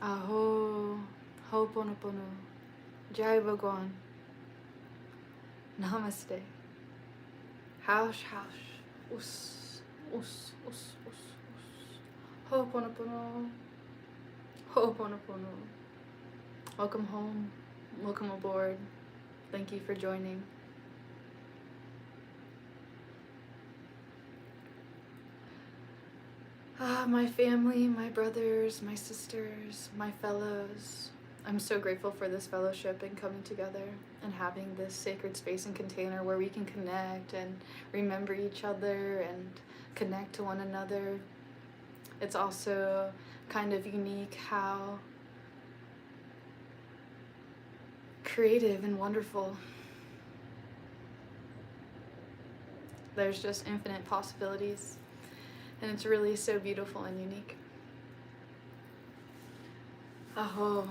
Aho, Ho'oponopono, Jai Bhagwan, Namaste, Haush, Us, Us, Us, Us, Us, Ho'oponopono, Ho'oponopono. Welcome home, welcome aboard. Thank you for joining. My family, my brothers, my sisters, my fellows. I'm so grateful for this fellowship and coming together and having this sacred space and container where we can connect and remember each other and connect to one another. It's also kind of unique how creative and wonderful. There's just infinite possibilities. And it's really so beautiful and unique. Aho.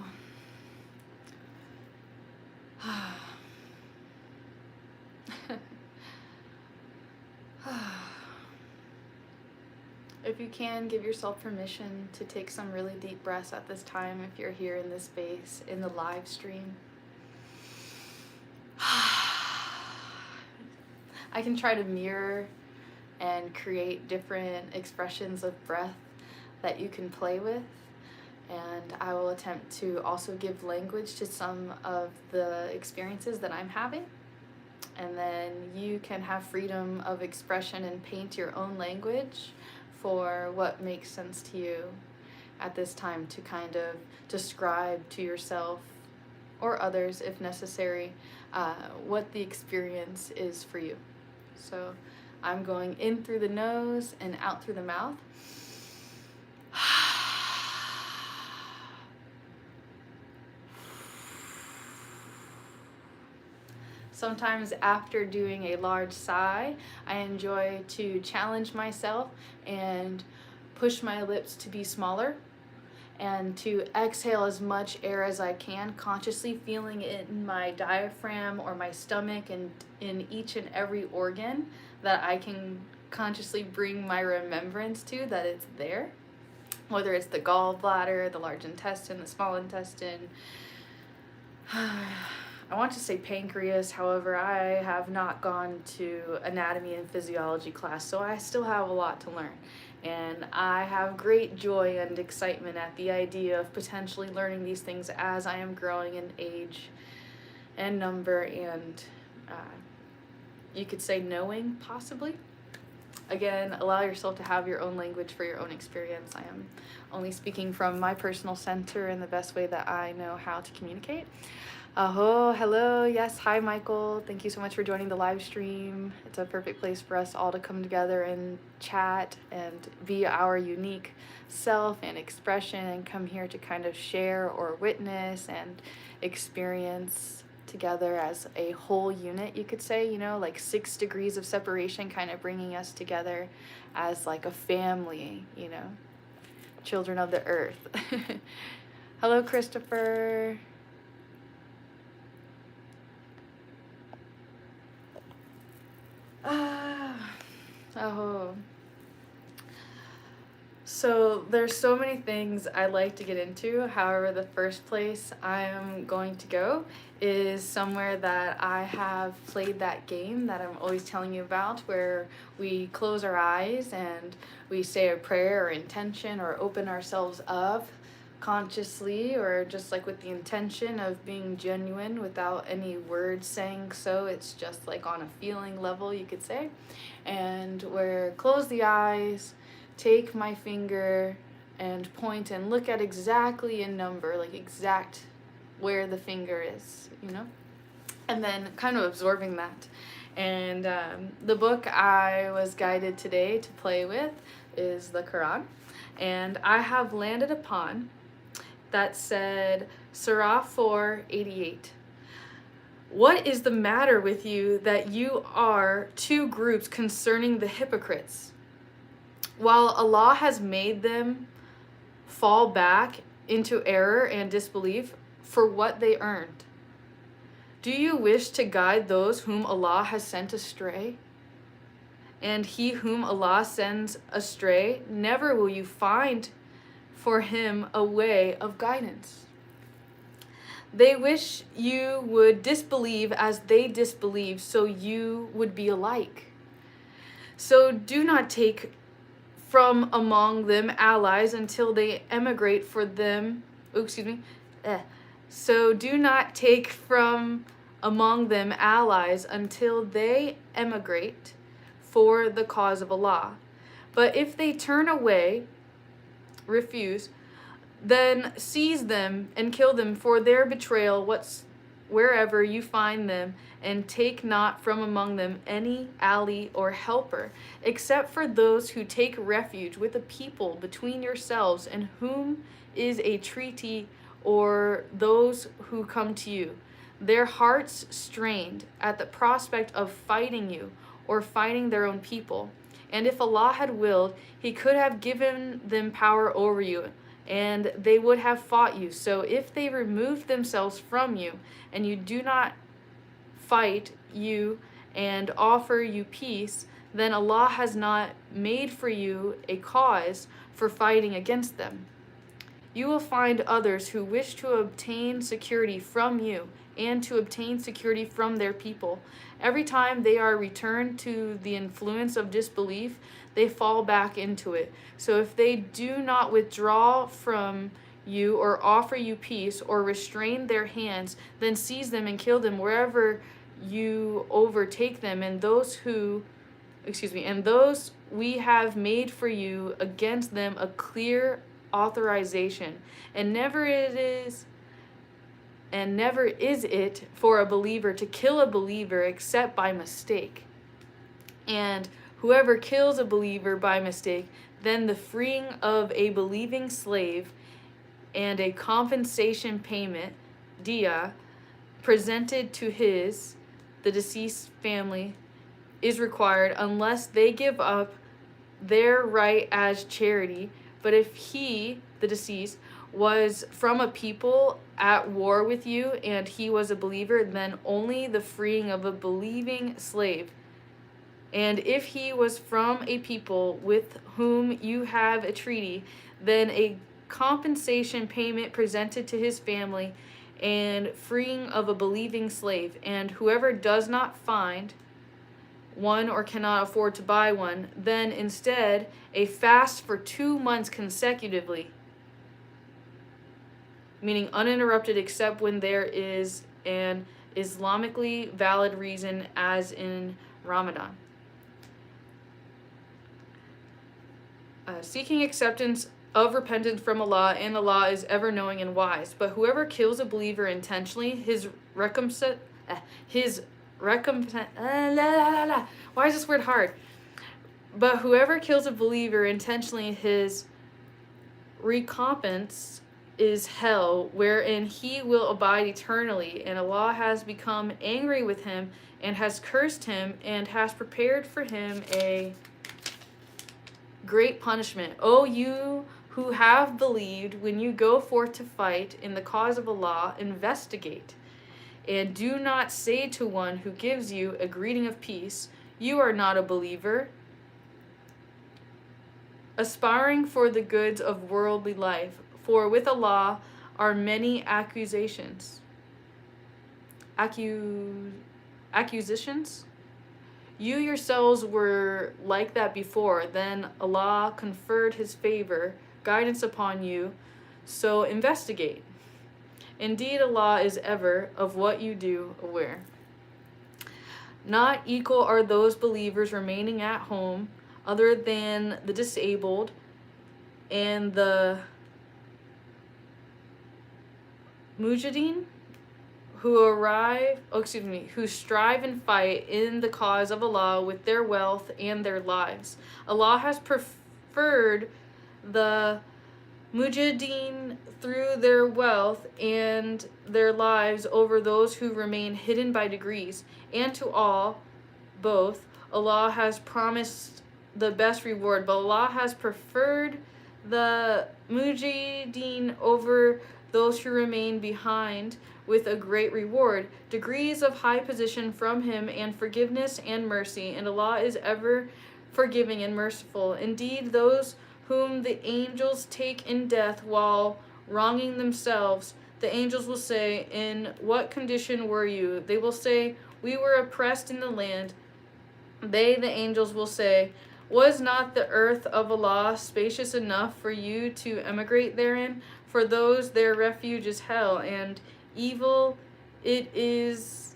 If you can, give yourself permission to take some really deep breaths at this time if you're here in this space, in the live stream. I can try to mirror and create different expressions of breath that you can play with. And I will attempt to also give language to some of the experiences that I'm having. And then you can have freedom of expression and paint your own language for what makes sense to you at this time to kind of describe to yourself or others, if necessary, what the experience is for you. So I'm going in through the nose and out through the mouth. Sometimes after doing a large sigh, I enjoy to challenge myself and push my lips to be smaller and to exhale as much air as I can, consciously feeling it in my diaphragm or my stomach and in each and every organ that I can consciously bring my remembrance to that it's there. Whether it's the gallbladder, the large intestine, the small intestine. I want to say pancreas, however, I have not gone to anatomy and physiology class, so I still have a lot to learn. And I have great joy and excitement at the idea of potentially learning these things as I am growing in age and number and you could say knowing, possibly. Again, allow yourself to have your own language for your own experience. I am only speaking from my personal center in the best way that I know how to communicate. Aho, hello, yes, hi Michael. Thank you so much for joining the live stream. It's a perfect place for us all to come together and chat and be our unique self and expression and come here to kind of share or witness and experience together as a whole unit, you could say, you know, like 6 degrees of separation kind of bringing us together as like a family, you know, children of the earth. Hello, Christopher. Oh. So there's so many things I like to get into. However, the first place I'm going to go is somewhere that I have played that game that I'm always telling you about, where we close our eyes and we say a prayer or intention or open ourselves up consciously or just like with the intention of being genuine without any words saying so. It's just like on a feeling level, you could say. And where close the eyes, take my finger and point and look at exactly a number, like exact where the finger is, you know, and then kind of absorbing that. And the book I was guided today to play with is the Quran, and I have landed upon that said Surah 488. What is the matter with you that you are two groups concerning the hypocrites? While Allah has made them fall back into error and disbelief for what they earned, do you wish to guide those whom Allah has sent astray? And he whom Allah sends astray, never will you find for him a way of guidance. They wish you would disbelieve as they disbelieve, so you would be alike. So do not take from among them allies until they emigrate for them. So do not take from among them allies until they emigrate for the cause of Allah. But if they turn away, refuse, then seize them and kill them for their betrayal wherever you find them, and take not from among them any ally or helper, except for those who take refuge with a people between yourselves and whom is a treaty, or those who come to you, their hearts strained at the prospect of fighting you or fighting their own people. And if Allah had willed, He could have given them power over you, and they would have fought you. So if they removed themselves from you, and you do not fight you and offer you peace, then Allah has not made for you a cause for fighting against them. You will find others who wish to obtain security from you and to obtain security from their people. Every time they are returned to the influence of disbelief, they fall back into it. So if they do not withdraw from you or offer you peace or restrain their hands, then seize them and kill them wherever you overtake them, and those we have made for you against them a clear authorization, and never is it for a believer to kill a believer except by mistake. And whoever kills a believer by mistake, then the freeing of a believing slave and a compensation payment, diya, presented to the deceased family is required, unless they give up their right as charity. But if he, the deceased, was from a people at war with you and he was a believer, then only the freeing of a believing slave. And if he was from a people with whom you have a treaty, then a compensation payment presented to his family and freeing of a believing slave. And whoever does not find one or cannot afford to buy one, then instead a fast for 2 months consecutively, meaning uninterrupted except when there is an Islamically valid reason, as in Ramadan. Seeking acceptance of repentance from Allah, and Allah is ever knowing and wise. But whoever kills a believer intentionally, why is this word hard? But whoever kills a believer intentionally, his recompense is hell, wherein he will abide eternally, and Allah has become angry with him and has cursed him and has prepared for him a great punishment. O you who have believed, when you go forth to fight in the cause of Allah, investigate, and do not say to one who gives you a greeting of peace, you are not a believer, aspiring for the goods of worldly life. For with Allah are many accusations. Accusations? You yourselves were like that before. Then Allah conferred His favor, guidance upon you. So investigate. Indeed, Allah is ever of what you do aware. Not equal are those believers remaining at home, other than the disabled and the mujahideen, who strive and fight in the cause of Allah with their wealth and their lives. Allah has preferred the mujahideen through their wealth and their lives over those who remain hidden by degrees. And to all, both, Allah has promised the best reward, but Allah has preferred the mujahideen over those who remain behind with a great reward, degrees of high position from Him, and forgiveness and mercy, and Allah is ever forgiving and merciful. Indeed, those whom the angels take in death while wronging themselves. The angels will say, in what condition were you? They will say, we were oppressed in the land. They, the angels, will say, was not the earth of Allah spacious enough for you to emigrate therein? For those their refuge is hell, and evil it is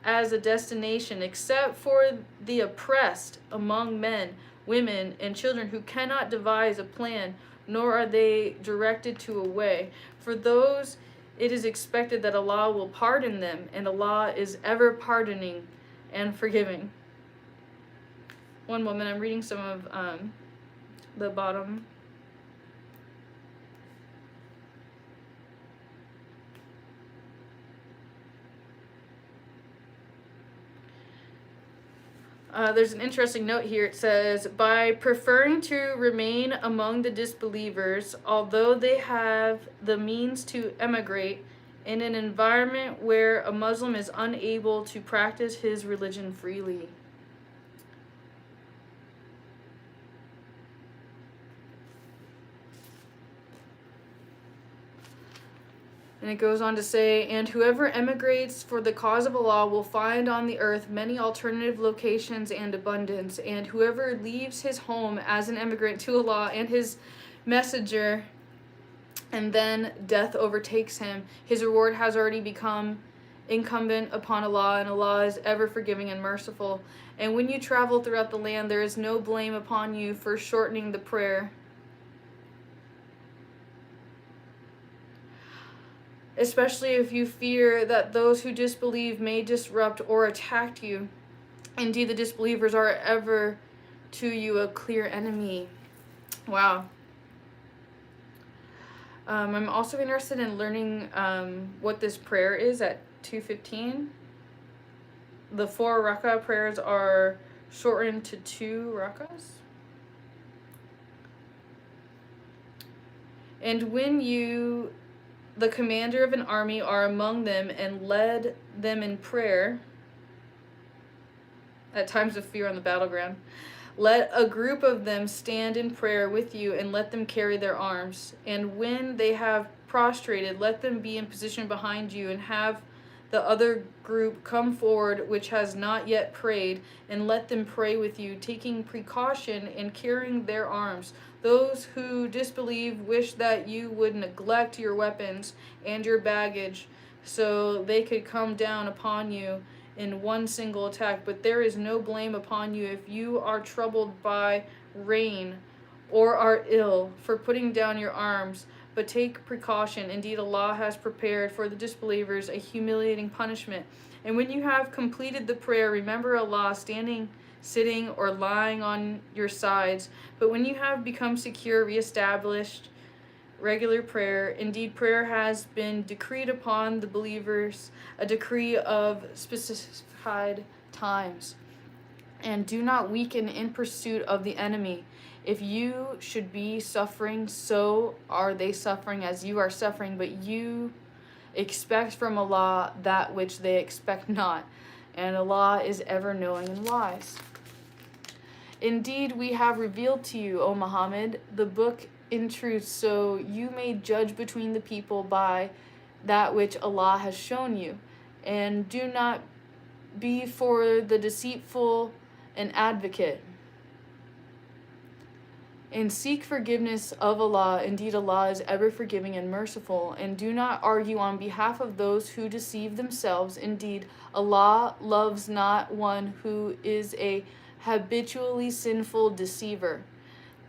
as a destination, except for the oppressed among men, women, and children who cannot devise a plan, nor are they directed to a way. For those it is expected that Allah will pardon them, and Allah is ever pardoning and forgiving. One moment, I'm reading some of the bottom. There's an interesting note here. It says, by preferring to remain among the disbelievers, although they have the means to emigrate, in an environment where a Muslim is unable to practice his religion freely. And it goes on to say, and whoever emigrates for the cause of Allah will find on the earth many alternative locations and abundance. And whoever leaves his home as an emigrant to Allah and his messenger, and then death overtakes him, his reward has already become incumbent upon Allah, and Allah is ever forgiving and merciful. And when you travel throughout the land, there is no blame upon you for shortening the prayer, especially if you fear that those who disbelieve may disrupt or attack you. Indeed, the disbelievers are ever to you a clear enemy. Wow. I'm also interested in learning what this prayer is at 2:15. The 4 rak'ah prayers are shortened to 2 rak'ahs. And when you, the commander of an army, are among them and led them in prayer at times of fear on the battleground, let a group of them stand in prayer with you and let them carry their arms. And when they have prostrated, let them be in position behind you, and have the other group come forward which has not yet prayed, and let them pray with you, taking precaution in carrying their arms. Those who disbelieve wish that you would neglect your weapons and your baggage, so they could come down upon you in one single attack. But there is no blame upon you if you are troubled by rain or are ill for putting down your arms. But take precaution. Indeed, Allah has prepared for the disbelievers a humiliating punishment. And when you have completed the prayer, remember Allah standing, sitting, or lying on your sides. But when you have become secure, reestablished regular prayer. Indeed, prayer has been decreed upon the believers, a decree of specified times. And do not weaken in pursuit of the enemy. If you should be suffering, so are they suffering as you are suffering, but you expect from Allah that which they expect not, and Allah is ever knowing and wise. Indeed, we have revealed to you, O Muhammad, the book in truth, so you may judge between the people by that which Allah has shown you. And do not be for the deceitful an advocate. And seek forgiveness of Allah. Indeed, Allah is ever forgiving and merciful. And do not argue on behalf of those who deceive themselves. Indeed, Allah loves not one who is a habitually sinful deceiver.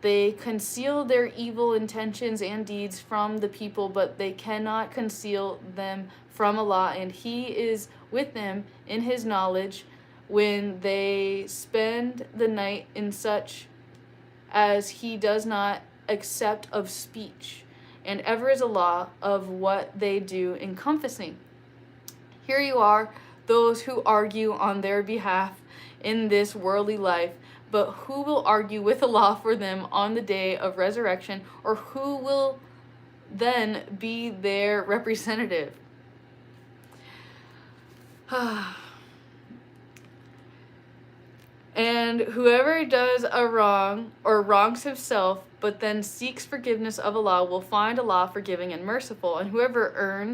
They conceal their evil intentions and deeds from the people, but they cannot conceal them from Allah, and He is with them in His knowledge when they spend the night in such as He does not accept of speech, and ever is Allah of what they do encompassing. Here you are, those who argue on their behalf in this worldly life, but who will argue with Allah for them on the day of resurrection, or who will then be their representative? And whoever does a wrong or wrongs himself but then seeks forgiveness of Allah will find Allah forgiving and merciful. And whoever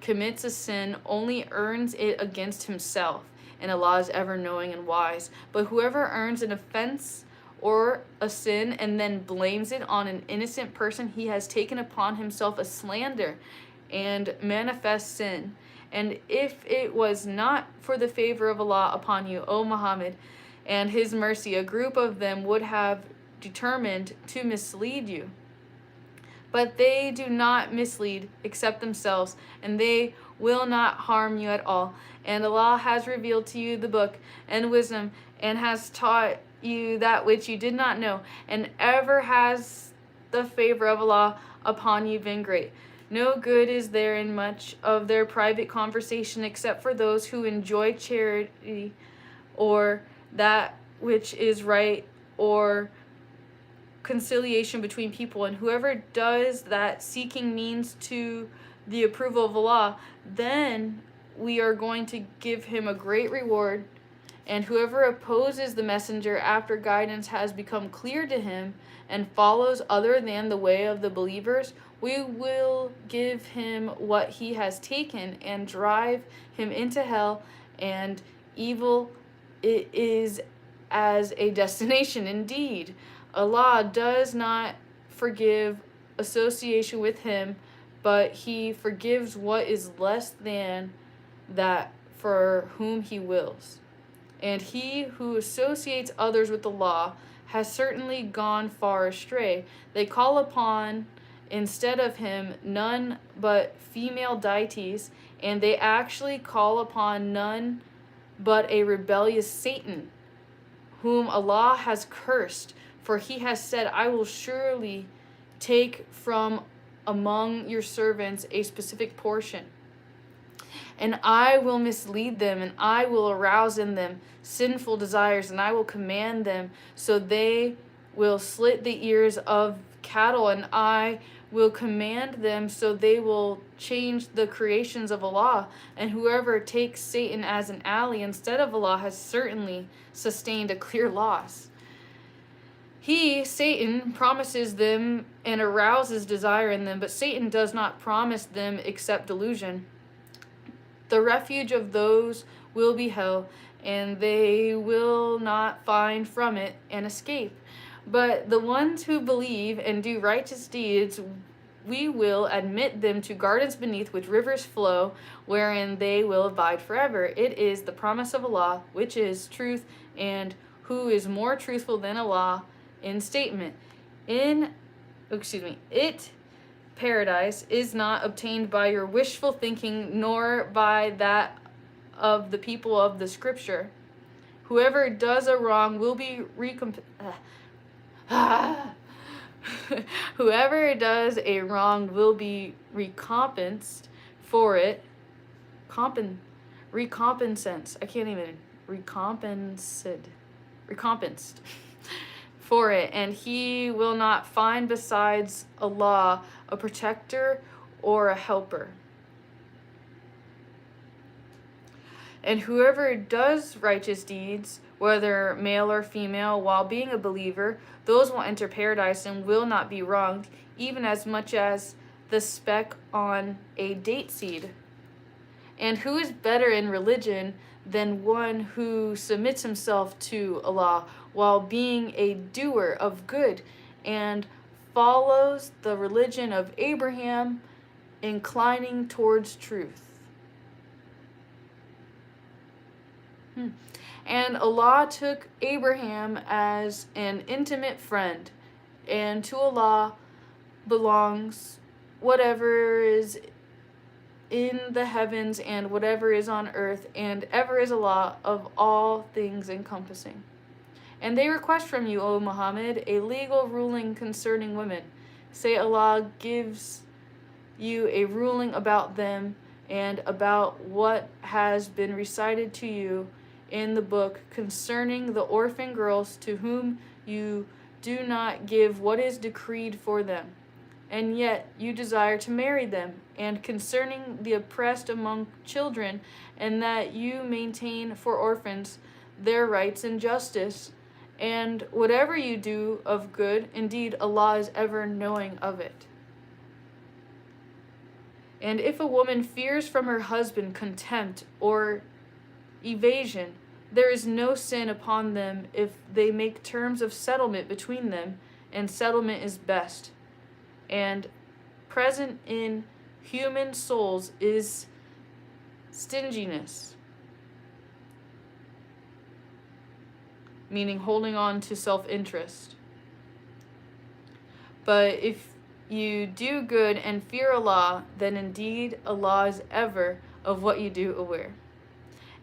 commits a sin only earns it against himself, and Allah is ever knowing and wise. But whoever earns an offense or a sin and then blames it on an innocent person, he has taken upon himself a slander and manifest sin. And if it was not for the favor of Allah upon you, O Muhammad, and his mercy, a group of them would have determined to mislead you. But they do not mislead except themselves, and they will not harm you at all. And Allah has revealed to you the book and wisdom, and has taught you that which you did not know, and ever has the favor of Allah upon you been great. No good is there in much of their private conversation except for those who enjoy charity or that which is right or conciliation between people. And whoever does that seeking means to the approval of Allah, then we are going to give him a great reward. And whoever opposes the messenger after guidance has become clear to him and follows other than the way of the believers, we will give him what he has taken and drive him into hell, and evil it is as a destination. Indeed, Allah does not forgive association with him, but he forgives what is less than that for whom he wills. And he who associates others with Allah has certainly gone far astray. They call upon, instead of him, none but female deities, and they actually call upon none but a rebellious Satan, whom Allah has cursed. For he has said, I will surely take from among your servants a specific portion, and I will mislead them, and I will arouse in them sinful desires, and I will command them so they will slit the ears of cattle, and I will command them so they will change the creations of Allah. And whoever takes Satan as an ally instead of Allah has certainly sustained a clear loss. He, Satan, promises them and arouses desire in them, but Satan does not promise them except delusion. The refuge of those will be hell, and they will not find from it an escape. But the ones who believe and do righteous deeds, we will admit them to gardens beneath which rivers flow, wherein they will abide forever. It is the promise of Allah, which is truth, and who is more truthful than Allah in statement. Paradise is not obtained by your wishful thinking, nor by that of the people of the scripture. Whoever does a wrong will be Whoever does a wrong will be recompensed for it. Recompensed for it, and he will not find besides Allah a protector or a helper. And whoever does righteous deeds, whether male or female, while being a believer, those will enter paradise and will not be wronged, even as much as the speck on a date seed. And who is better in religion than one who submits himself to Allah while being a doer of good and follows the religion of Abraham, inclining towards truth? And Allah took Abraham as an intimate friend, and to Allah belongs whatever is in the heavens and whatever is on earth, and ever is Allah of all things encompassing. And they request from you, O Muhammad, a legal ruling concerning women. Say, Allah gives you a ruling about them and about what has been recited to you in the book concerning the orphan girls to whom you do not give what is decreed for them, and yet you desire to marry them, and concerning the oppressed among children, and that you maintain for orphans their rights and justice, And whatever you do of good, indeed Allah is ever knowing of it. And if a woman fears from her husband contempt or evasion, there is no sin upon them if they make terms of settlement between them, and settlement is best. And present in human souls is stinginess, meaning holding on to self-interest. But if you do good and fear Allah, then indeed Allah is ever of what you do aware.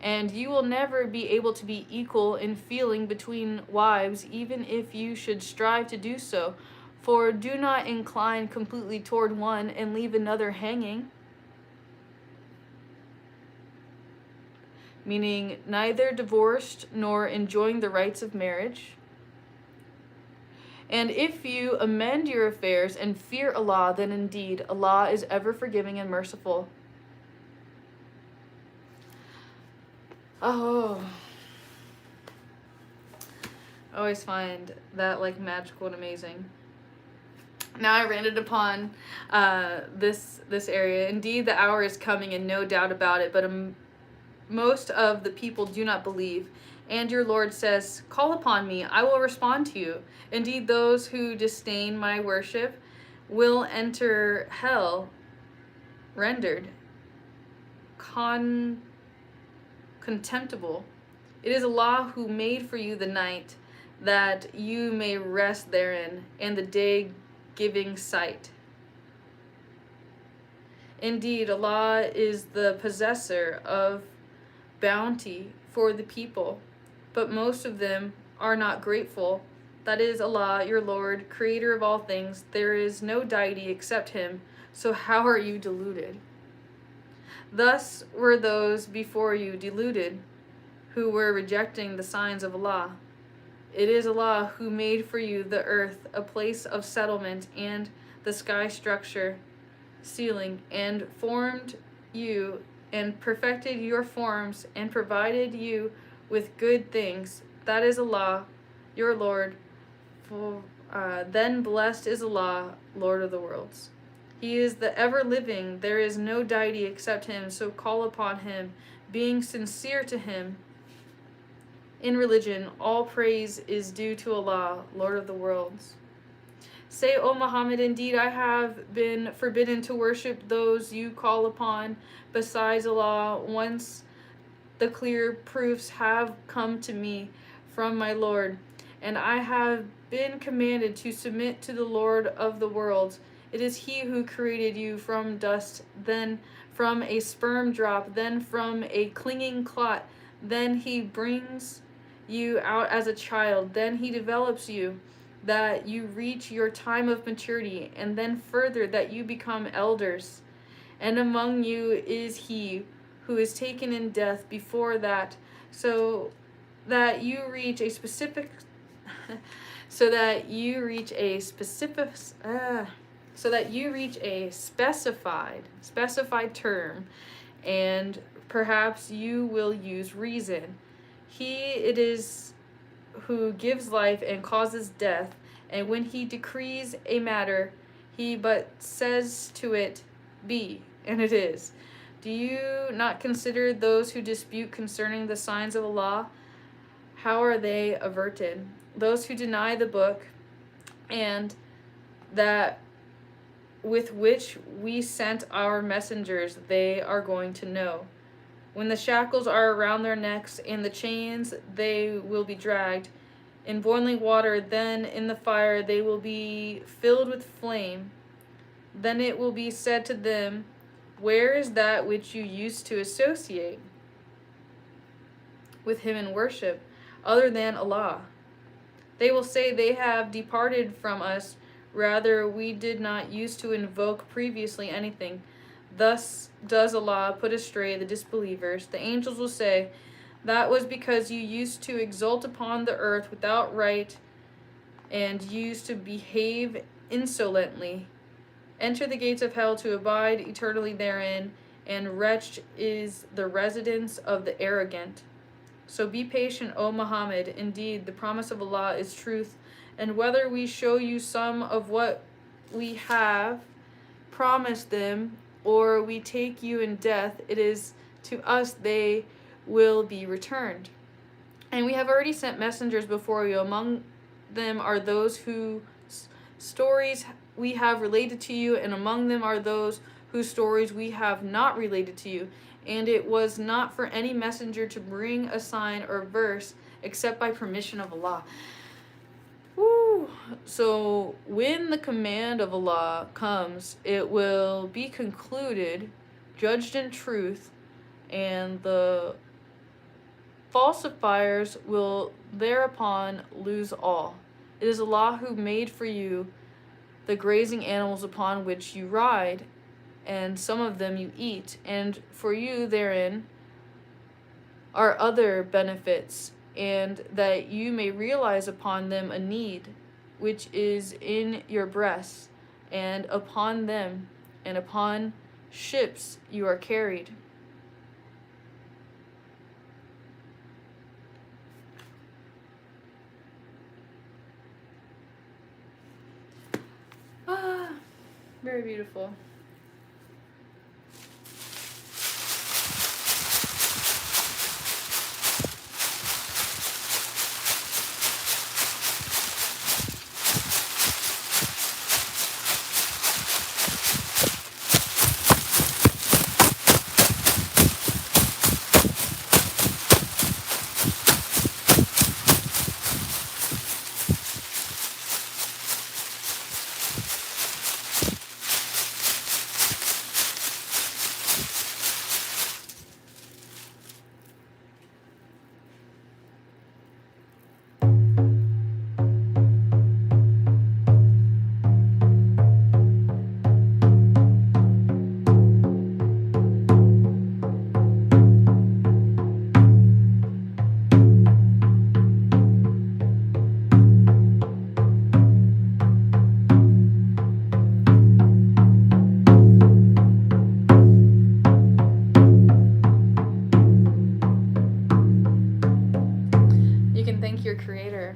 And you will never be able to be equal in feeling between wives, even if you should strive to do so. For do not incline completely toward one and leave another hanging. Meaning neither divorced nor enjoying the rights of marriage. And if you amend your affairs and fear Allah, then indeed Allah is ever forgiving and merciful. Oh, I always find that like magical and amazing. Now I ranted upon this area. Indeed, the hour is coming, and no doubt about it. But most of the people do not believe. And your Lord says, "Call upon me; I will respond to you." Indeed, those who disdain my worship will enter hell, rendered contemptible. It is Allah who made for you the night, that you may rest therein, and the day giving sight. Indeed, Allah is the possessor of bounty for the people, but most of them are not grateful. That is Allah, your Lord, creator of all things. There is no deity except Him, so how are you deluded? Thus were those before you deluded, who were rejecting the signs of Allah. It is Allah who made for you the earth a place of settlement, and the sky structure, ceiling, and formed you and perfected your forms and provided you with good things. That is Allah, your Lord. Then blessed is Allah, Lord of the worlds. He is the ever-living. There is no deity except Him, so call upon Him, being sincere to Him. In religion, all praise is due to Allah, Lord of the worlds. Say, O Muhammad, indeed I have been forbidden to worship those you call upon besides Allah, once the clear proofs have come to me from my Lord, and I have been commanded to submit to the Lord of the worlds. It is He who created you from dust, then from a sperm drop, then from a clinging clot. Then He brings you out as a child. Then He develops you, that you reach your time of maturity, and then further that you become elders. And among you is He who is taken in death before that, so that you reach a specific specified term, and perhaps you will use reason. He it is who gives life and causes death, and when He decrees a matter, He but says to it, "Be," and it is. Do you not consider those who dispute concerning the signs of Allah? How are they averted? Those who deny the book and that with which we sent our messengers, they are going to know. When the shackles are around their necks and the chains, they will be dragged in boiling water. Then in the fire they will be filled with flame. Then it will be said to them, "Where is that which you used to associate with Him in worship, other than Allah?" They will say, "They have departed from us. Rather, we did not use to invoke previously anything." Thus does Allah put astray the disbelievers. The angels will say, "That was because you used to exult upon the earth without right and used to behave insolently. Enter the gates of hell to abide eternally therein, and wretched is the residence of the arrogant." So be patient, O Muhammad. Indeed, the promise of Allah is truth. And whether we show you some of what we have promised them, or we take you in death, it is to us they will be returned. And we have already sent messengers before you. Among them are those whose stories we have related to you, and among them are those whose stories we have not related to you. And it was not for any messenger to bring a sign or verse except by permission of Allah. Woo. So when the command of Allah comes, it will be concluded, judged in truth, and the falsifiers will thereupon lose all. It is Allah who made for you the grazing animals upon which you ride, and some of them you eat, and for you therein are other benefits, and that you may realize upon them a need which is in your breasts, and upon them and upon ships you are carried. Very beautiful. You can thank your creator.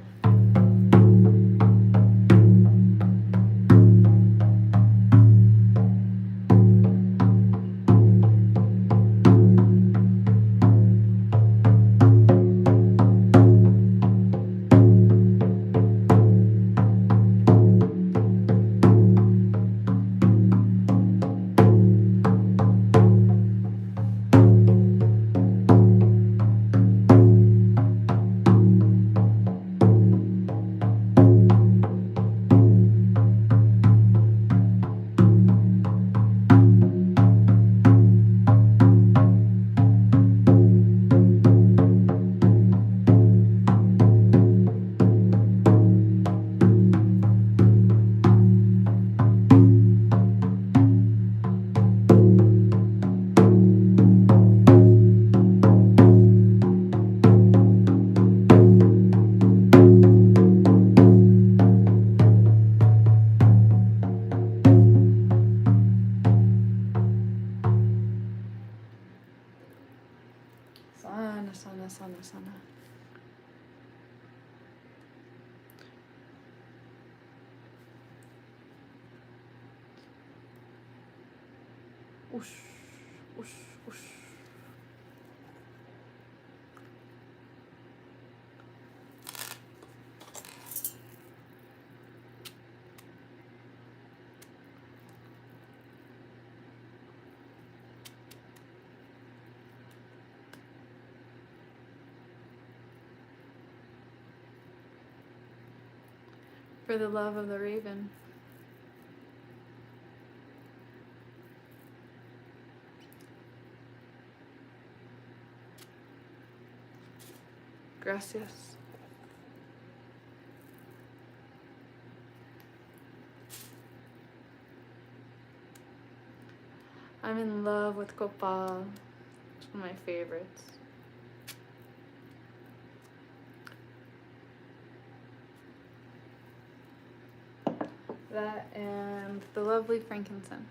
Sana. Whoosh, whoosh, whoosh. For the love of the raven. Gracias. I'm in love with copal. It's one of my favorites. That and the lovely frankincense.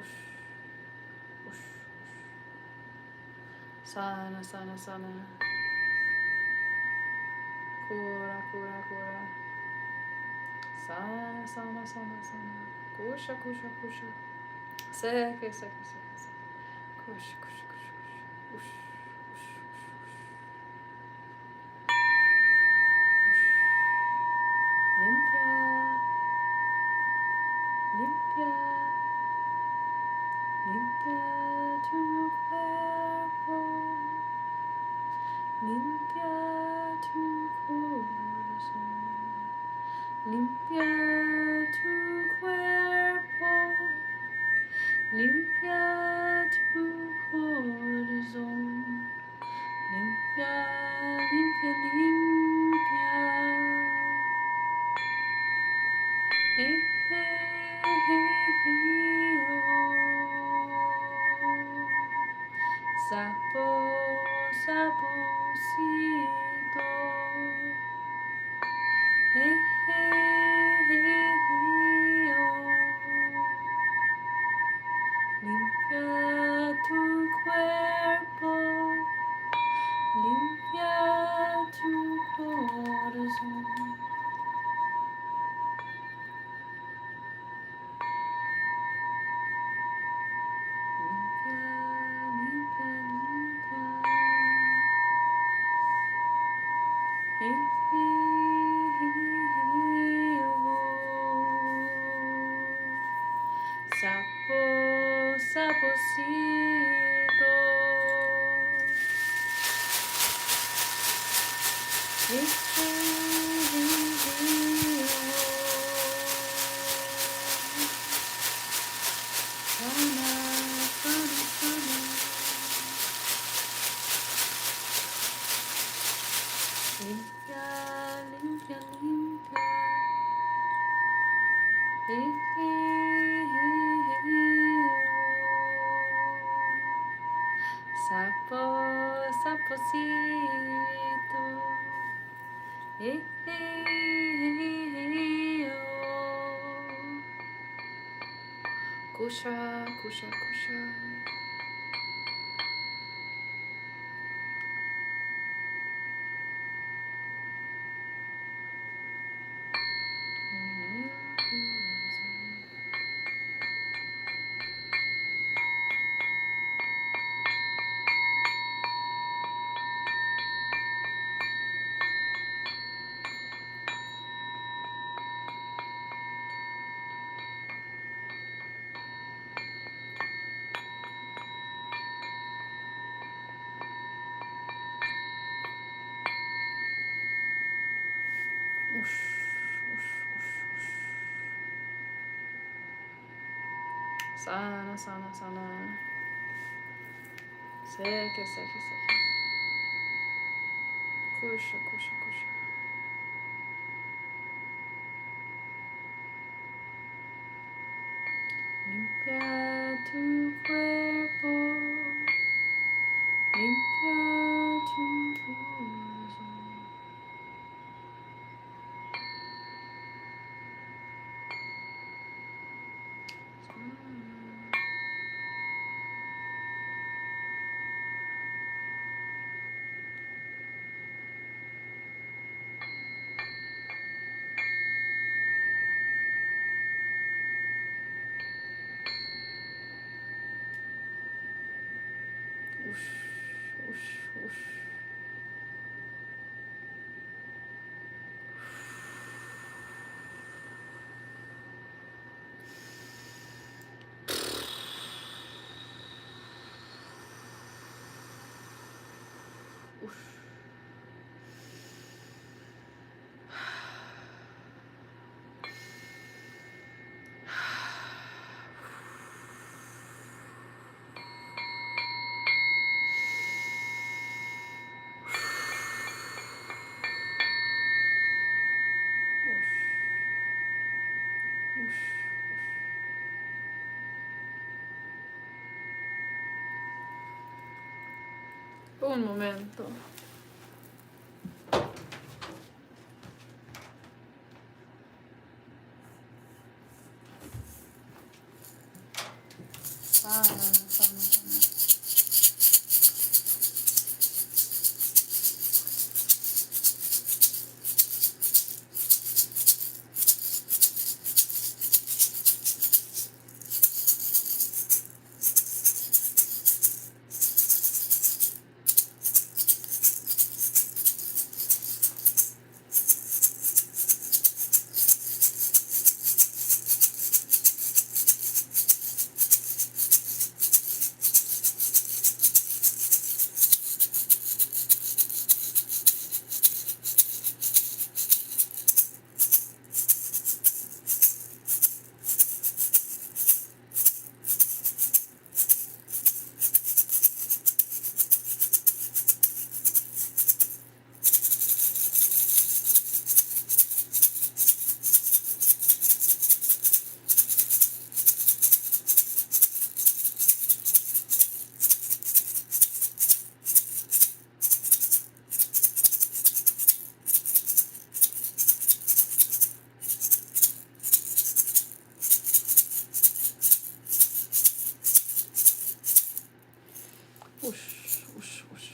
Ush. Ush. Sana, sana, sana. Kura, kura, kura. Sana, sana, sana, sana. Kusha, kusha, kusha. Seke, seke, seke, seke. Kusha, kusha, kusha, kusha. Ush, ush, ush, ush. Ush. Limpia. Limpia. Limpia tu cuerpo. Limpia tu corazón. Limpia tu cuerpo. Limpia tu corazón. Limpia, limpia, limpia. Hey, hey, hey, hey, oh. Sapo, saposito. Hey, hey, hey, hey, oh. Limpia tu cuerpo. Limpia tu corazón. Limpia, limpia, limpia. Hey, hey, hey, hey, oh. Sapo, saposito. Hey, hey, hey, hey, oh. Sana, sana, sana. Limpia, limpia, limpia. Hey, hey, hey, hey, oh. Sapo, saposito. Hey, hey, hey, hey, oh. Kusha, kusha, kusha. Ush, ush, ush, ush. Sana, sana, sana. Seke, seke, seke. Kusha, kusha, kusha. Limpia tu cuerpo. Limpia tu corazón. Ush, ush, ush. Ush. Ush, ush. Un momento. Whoosh, whoosh, whoosh.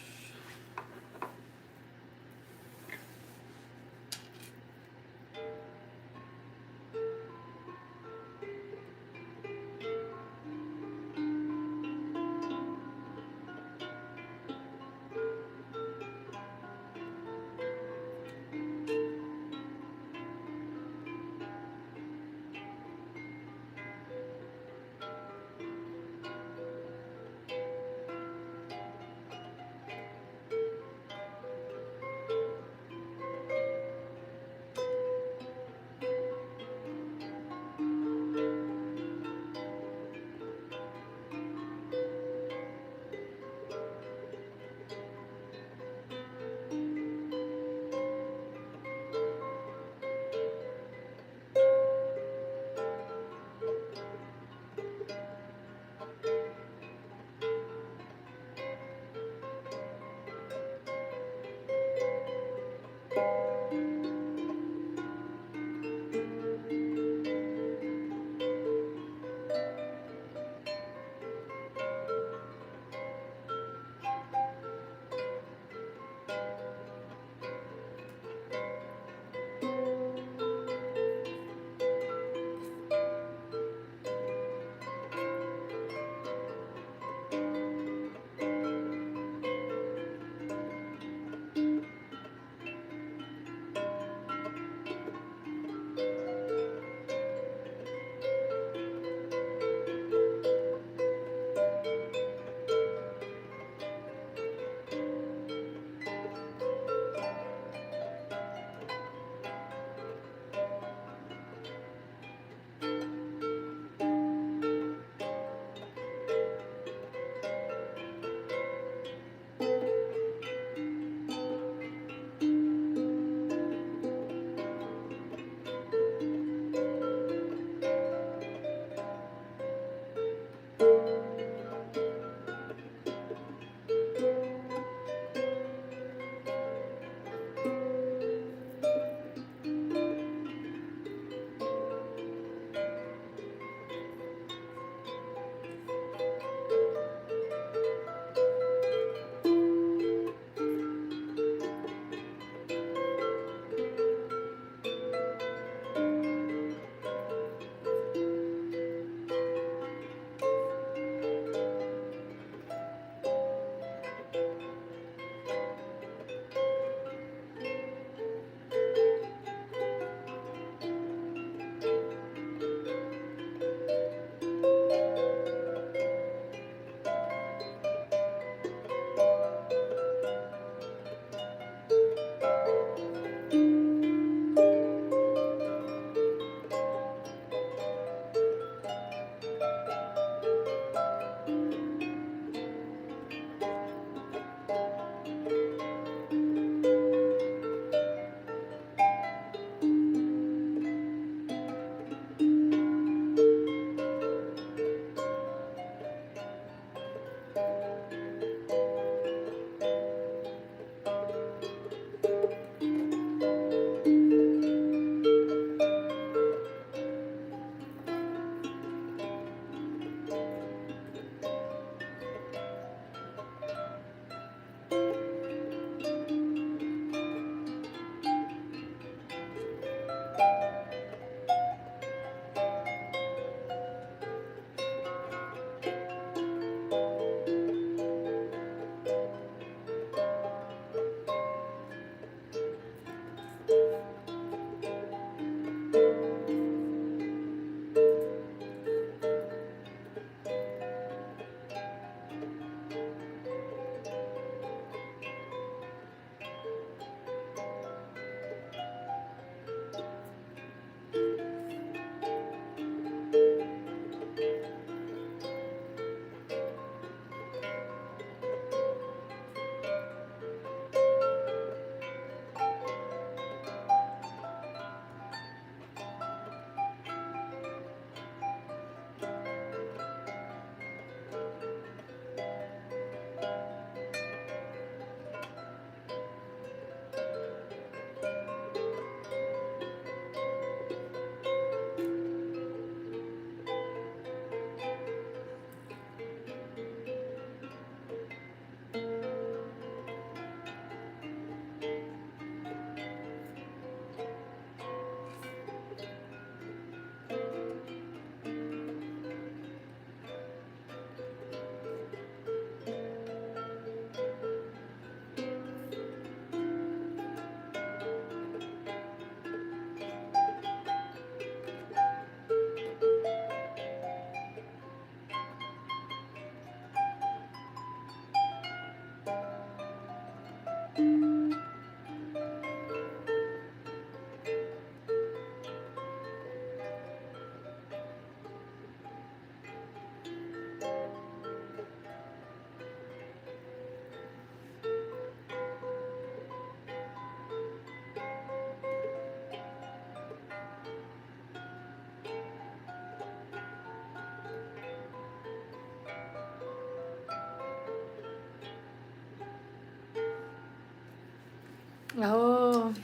Oh,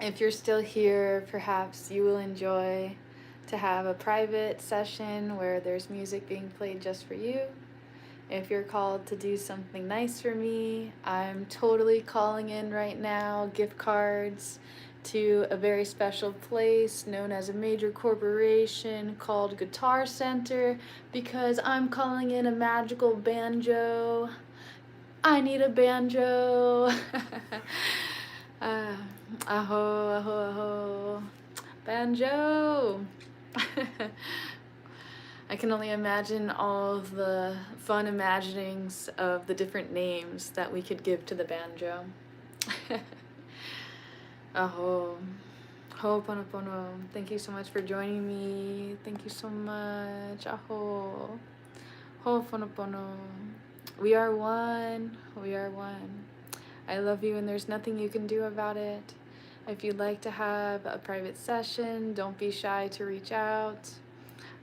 if you're still here, perhaps you will enjoy to have a private session where there's music being played just for you. If you're called to do something nice for me, I'm totally calling in right now gift cards to a very special place known as a major corporation called Guitar Center because I'm calling in a magical banjo. I need a banjo. uh, aho, aho, aho. Banjo. I can only imagine all of the fun imaginings of the different names that we could give to the banjo. Aho. Ho'oponopono. Thank you so much for joining me. Thank you so much. Aho. Ho'oponopono. We are one. We are one. I love you and there's nothing you can do about it. If you'd like to have a private session, don't be shy to reach out.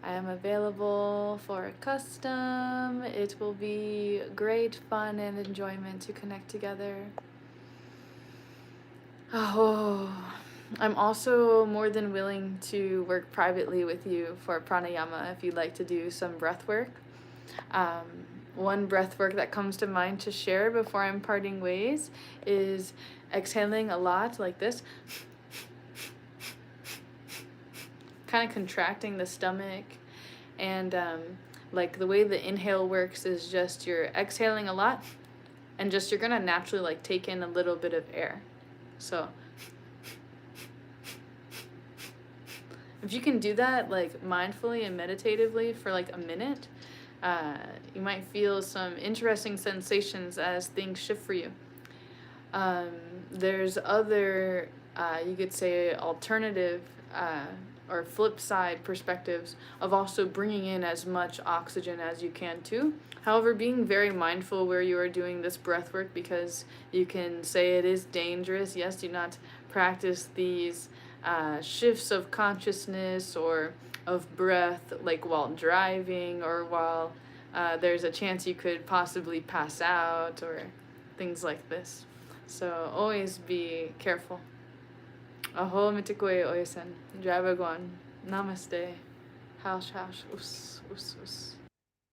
I am available for a custom. It will be great fun and enjoyment to connect together. Oh, I'm also more than willing to work privately with you for pranayama if you'd like to do some breath work. One breath work that comes to mind to share before I'm parting ways is exhaling a lot like this. Kind of contracting the stomach, and like the way the inhale works is just you're exhaling a lot and just you're gonna naturally like take in a little bit of air. So if you can do that like mindfully and meditatively for like a minute, you might feel some interesting sensations as things shift for you. There's other you could say alternative or flip side perspectives of also bringing in as much oxygen as you can too. However, being very mindful where you are doing this breath work, because you can say it is dangerous. Yes, do not practice these shifts of consciousness or of breath like while driving or while there's a chance you could possibly pass out or things like this. So always be careful. Aho mitikoe oyasan. Javaguan. Namaste. Haush, us, us.